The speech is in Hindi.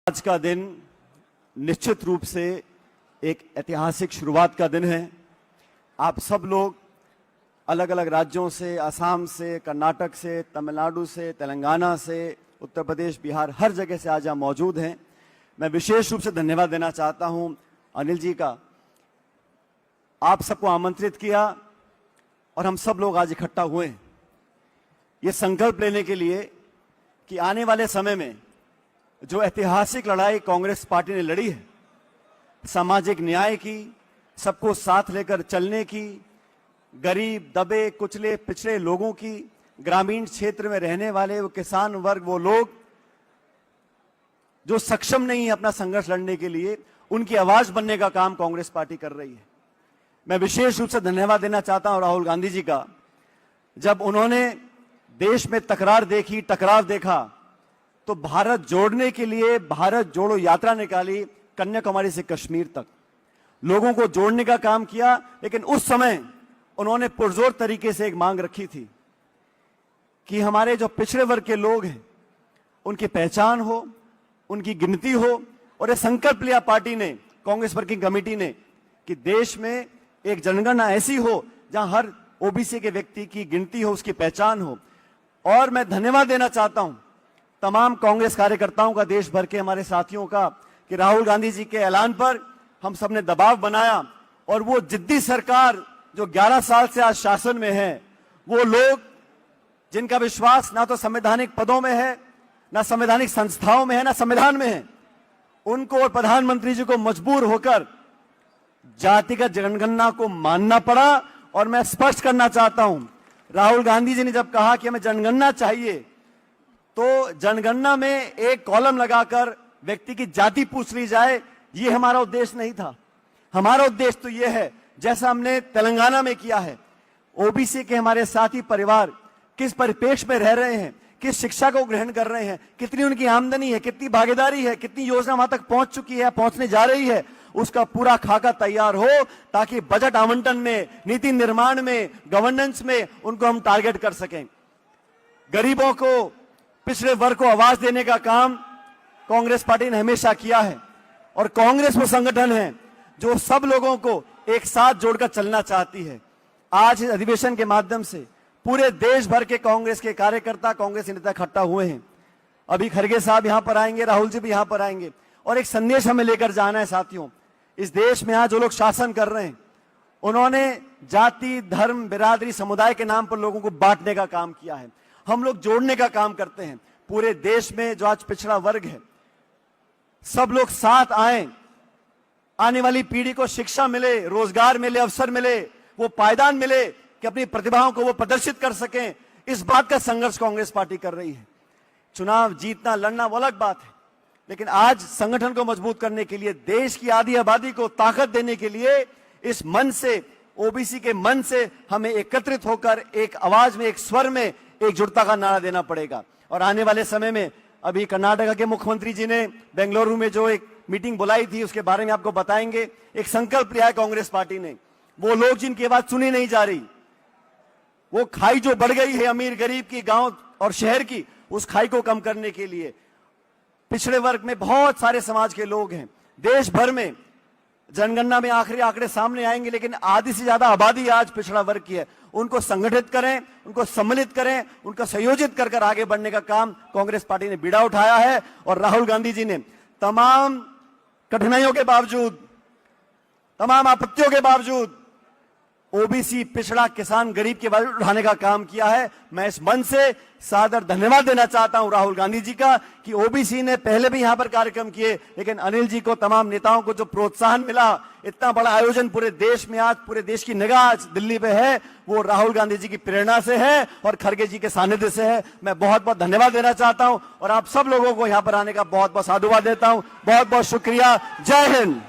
आज का दिन निश्चित रूप से एक ऐतिहासिक शुरुआत का दिन है। आप सब लोग अलग अलग राज्यों से, असम से, कर्नाटक से, तमिलनाडु से, तेलंगाना से, उत्तर प्रदेश, बिहार, हर जगह से आज यहाँ मौजूद हैं। मैं विशेष रूप से धन्यवाद देना चाहता हूँ अनिल जी का। आप सबको आमंत्रित किया और हम सब लोग आज इकट्ठा हुए हैं ये संकल्प लेने के लिए कि आने वाले समय में जो ऐतिहासिक लड़ाई कांग्रेस पार्टी ने लड़ी है, सामाजिक न्याय की, सबको साथ लेकर चलने की, गरीब, दबे कुचले पिछड़े लोगों की, ग्रामीण क्षेत्र में रहने वाले वो किसान वर्ग, वो लोग जो सक्षम नहीं है अपना संघर्ष लड़ने के लिए, उनकी आवाज बनने का काम कांग्रेस पार्टी कर रही है। मैं विशेष रूप से धन्यवाद देना चाहता हूं राहुल गांधी जी का। जब उन्होंने देश में तकरार देखी, टकराव देखा, तो भारत जोड़ने के लिए भारत जोड़ो यात्रा निकाली, कन्याकुमारी से कश्मीर तक लोगों को जोड़ने का काम किया। लेकिन उस समय उन्होंने पुरजोर तरीके से एक मांग रखी थी कि हमारे जो पिछड़े वर्ग के लोग हैं उनकी पहचान हो, उनकी गिनती हो। और यह संकल्प लिया पार्टी ने, कांग्रेस वर्किंग कमेटी ने, कि देश में एक जनगणना ऐसी हो जहां हर ओबीसी के व्यक्ति की गिनती हो, उसकी पहचान हो। और मैं धन्यवाद देना चाहता हूं तमाम कांग्रेस कार्यकर्ताओं का, देश भर के हमारे साथियों का, कि राहुल गांधी जी के ऐलान पर हम सबने दबाव बनाया और वो जिद्दी सरकार जो 11 साल से आज शासन में है, वो लोग जिनका विश्वास ना तो संवैधानिक पदों में है, ना संवैधानिक संस्थाओं में है, ना संविधान में है, उनको और प्रधानमंत्री जी को मजबूर होकर जातिगत जनगणना को मानना पड़ा। और मैं स्पष्ट करना चाहता हूं, राहुल गांधी जी ने जब कहा कि हमें जनगणना चाहिए, तो जनगणना में एक कॉलम लगाकर व्यक्ति की जाति पूछ ली जाए, ये हमारा उद्देश्य नहीं था। हमारा उद्देश्य तो यह है, जैसा हमने तेलंगाना में किया है, ओबीसी के हमारे साथी परिवार किस परिपेक्ष में रह रहे हैं, किस शिक्षा को ग्रहण कर रहे हैं, कितनी उनकी आमदनी है, कितनी भागीदारी है, कितनी योजना वहां तक पहुंच चुकी है, पहुंचने जा रही है, उसका पूरा खाका तैयार हो, ताकि बजट आवंटन में, नीति निर्माण में, गवर्नेंस में उनको हम टारगेट कर सकें। गरीबों को, पिछड़े वर्ग को आवाज देने का काम कांग्रेस पार्टी ने हमेशा किया है। और कांग्रेस वो संगठन है जो सब लोगों को एक साथ जोड़कर चलना चाहती है। आज इस अधिवेशन के माध्यम से पूरे देश भर के कांग्रेस के कार्यकर्ता, कांग्रेस नेता इकट्ठा हुए हैं। अभी खड़गे साहब यहां पर आएंगे, राहुल जी भी यहां पर आएंगे, और एक संदेश हमें लेकर जाना है। साथियों, इस देश में आज जो लोग शासन कर रहे हैं, उन्होंने जाति, धर्म, बिरादरी, समुदाय के नाम पर लोगों को बांटने का काम किया है। हम लोग जोड़ने का काम करते हैं। पूरे देश में जो आज पिछड़ा वर्ग है, सब लोग साथ आए, आने वाली पीढ़ी को शिक्षा मिले, रोजगार मिले, अवसर मिले, वो पायदान मिले कि अपनी प्रतिभाओं को वो प्रदर्शित कर सकें। इस बात का संघर्ष कांग्रेस पार्टी कर रही है। चुनाव जीतना, लड़ना वो अलग बात है, लेकिन आज संगठन को मजबूत करने के लिए, देश की आधी आबादी को ताकत देने के लिए, इस मन से, ओबीसी के मन से हमें एकत्रित होकर एक आवाज में, एक स्वर में एकजुटता का नारा देना पड़ेगा। और आने वाले समय में, अभी कर्नाटक के मुख्यमंत्री जी ने बेंगलुरु में जो एक मीटिंग बुलाई थी, उसके बारे में आपको बताएंगे। एक संकल्प लिया है कांग्रेस पार्टी ने। वो लोग जिनकी आवाज सुनी नहीं जा रही, वो खाई जो बढ़ गई है अमीर गरीब की, गांव और शहर की, उस खाई को कम करने के लिए पिछड़े वर्ग में बहुत सारे समाज के लोग हैं। देश भर में जनगणना में आखिरी आंकड़े सामने आएंगे, लेकिन आधी से ज्यादा आबादी आज पिछड़ा वर्ग की है। उनको संगठित करें, उनको सम्मिलित करें, उनको संयोजित कर कर आगे बढ़ने का काम कांग्रेस पार्टी ने बीड़ा उठाया है। और राहुल गांधी जी ने तमाम कठिनाइयों के बावजूद, तमाम आपत्तियों के बावजूद ओबीसी, पिछड़ा, किसान, गरीब के बारे में उठाने का काम किया है। मैं इस मन से सादर धन्यवाद देना चाहता हूं राहुल गांधी जी का, कि ओबीसी ने पहले भी यहां पर कार्यक्रम किए, लेकिन अनिल जी को, तमाम नेताओं को जो प्रोत्साहन मिला, इतना बड़ा आयोजन पूरे देश में, आज पूरे देश की निगाह आज दिल्ली पे है, वो राहुल गांधी जी की प्रेरणा से है और खड़गे जी के सानिध्य से है। मैं बहुत बहुत धन्यवाद देना चाहता हूं और आप सब लोगों को यहां पर आने का बहुत बहुत साधुवाद देता हूं। बहुत बहुत शुक्रिया। जय हिंद।